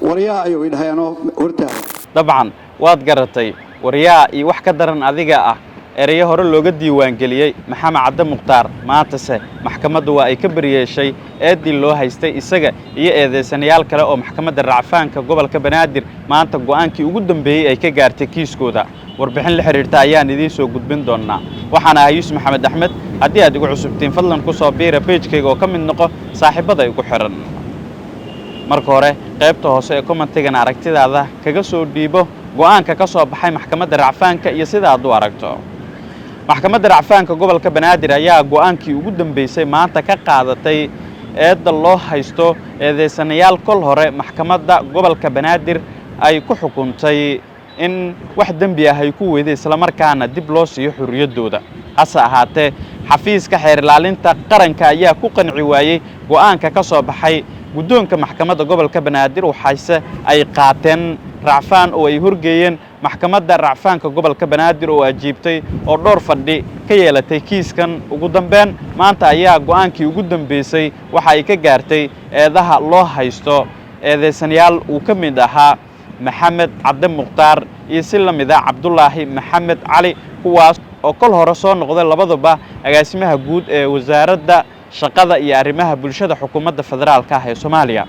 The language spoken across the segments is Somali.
وريا أيوة إلهي أنا ورتها طبعا واد قرتي وريا إي وح كدرن أذيقة eraya hore looga diiwaan galiyay maxamed cabdi muqtaar maantase maxkamaddu waa ay ka bariyay eedii loo haystay isaga iyo eedeysanayaal kale oo maxkamadda racfaanka gobolka Banaadir maanta go'aankii ugu dambeeyay ay ka gaartay kiiskooda warbixin la xiriirta ayaan idin soo gudbin doonaa waxaan ahay Yuusuf Maxamed Axmed haddii aad igu cusubtiin fadlan ku soo biira page-kayga oo ka mid noqo saaxiibada igu xiran marka hore qaybta hoose ee commentigan aragtidaada kaga soo dhiibo go'aanka ka soo baxay maxkamadda racfaanka iyo sida aad u aragto maxkamadda racfaanka gobolka Banaadir ayaa go'aankii ugu dambeysay maanta ka qaadatay eedda loo haysto eedeysanayaal kol hore maxkamadda gobolka Banaadir ay ku xukuntay in wax dambi ah ay ku weeday isla markaana dib loo siiyo xurriyadooda hase ahaatee xafiiska xeer ilaalinta qaranka ayaa ku qanci waayay go'aanka ka soo baxay guddoonka maxkamadda gobolka Banaadir waxayse ay qaateen racfaan oo ay horgeeyeen maxkamadda racfaanka gobolka Banaadir oo ajiibtay oo dhowr fadhi ka yeelatay kiiskan ugu dambeyn maanta ayaa go'aankii ugu dambeysay waxa ay ka gaartay eedaha loo haysto eedeysanayaal uu ka mid ahaa maxamed cabdi muqtaar iyo si la mid ah cabdullaahi maxamed cali kuwaas oo kol hore soo noqday labadaba agaasimaha guud ee wasaaradda shaqada iyo arrimaha bulshada xukuumadda federaalka ah ee Soomaaliya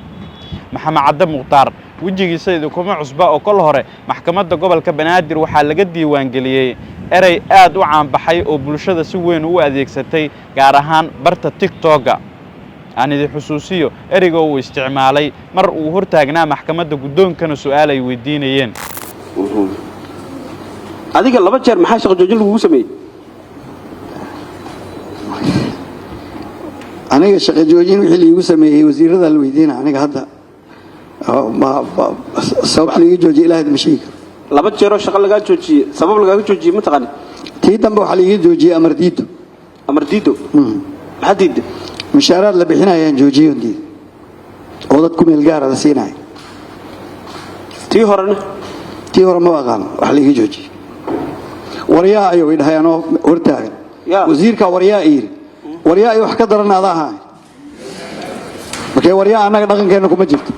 maxamed cabdi muqtaar wajigiisa kuma cusba oo kol hore maxkamadda gobolka Banaadir waxa laga diiwaan galiyay eray aad u caan baxay oo bulshada si weyn u adeegsatay gaar ahaan barta TikTok-ga aan idin xusuusiyo erayga uu isticmaalay mar uu hortaagnaa maxkamadda guddoonkana su'aal ay weydiinayeen adiga laba jeer maxaa shaqo joojin lagu sameeyay aniga shaqo joojin wixii lagu sameeyay wasiirada la weydiinaa aniga hadda ما سبب لي جوجي إلهي مشيك لابد جرو شغل لقى جوجي سبب لقى جوجي متقن تيدم بوحلي جوجي أمرديدو حديد مشارات اللي بحنا ين جوجي ودي وضدكم الجارة سيناي تيهرن ما وقعن وحلي جوجي وريا أيوة إلهي أنا ورتاعن وزيرك وريا إير وريا أيوة حكدرنا ذاها بكي وريا أنا نقدر كأنكم مجبت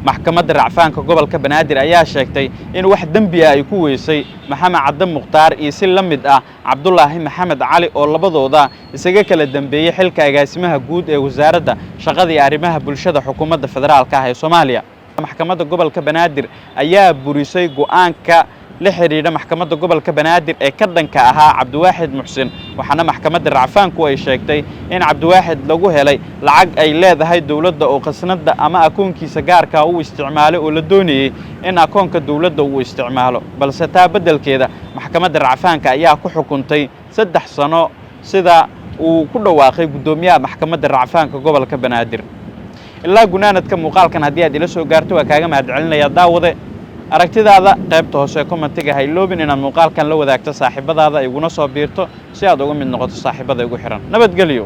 maxkamadda racfaanka gobolka Banaadir ayaa sheegtay in wax dambi ah ay ku weysay maxamed cabdi muqtaar iyo si la mid ah cabdullaahi maxamed cali oo labadooda isaga kala dambeeyay xilka agaasimaha guud ee wasaaradda shaqada iyo arrimaha bulshada xukuumadda federaalka ah ee Soomaaliya maxkamadda gobolka Banaadir ayaa burisay go'aanka la xiriira maxkamadda gobolka Banaadir ee ka dhanka ahaa Cabdiwaaxid Muxsin waxaana maxkamadda racfaanku ay sheegtay in Cabdiwaaxid lagu helay lacag ay leedahay dawladda oo qasnada ama akoonkiisa gaarka ah uu isticmaalay oo la doonayay in akoonka dawladda uu isticmaalo balse taa bedelkeeda maxkamadda racfaanka ayaa ku xukuntay 3 sano sida uu ku dhawaaqay gudoomiyaha maxkamadda racfaanka gobolka Banaadir ilaa gunaanadka muuqaalkan haddii aad ila soo gaarto waa kaaga mahadcelinayaa daawade aragtidaada qaybta hoose commentiga ha iloobin inaad muuqaalkan la wadaagto saaxiibadaada iguna soo biirto si aad uga mid noqoto saaxiibada igu xiran nabadgelyo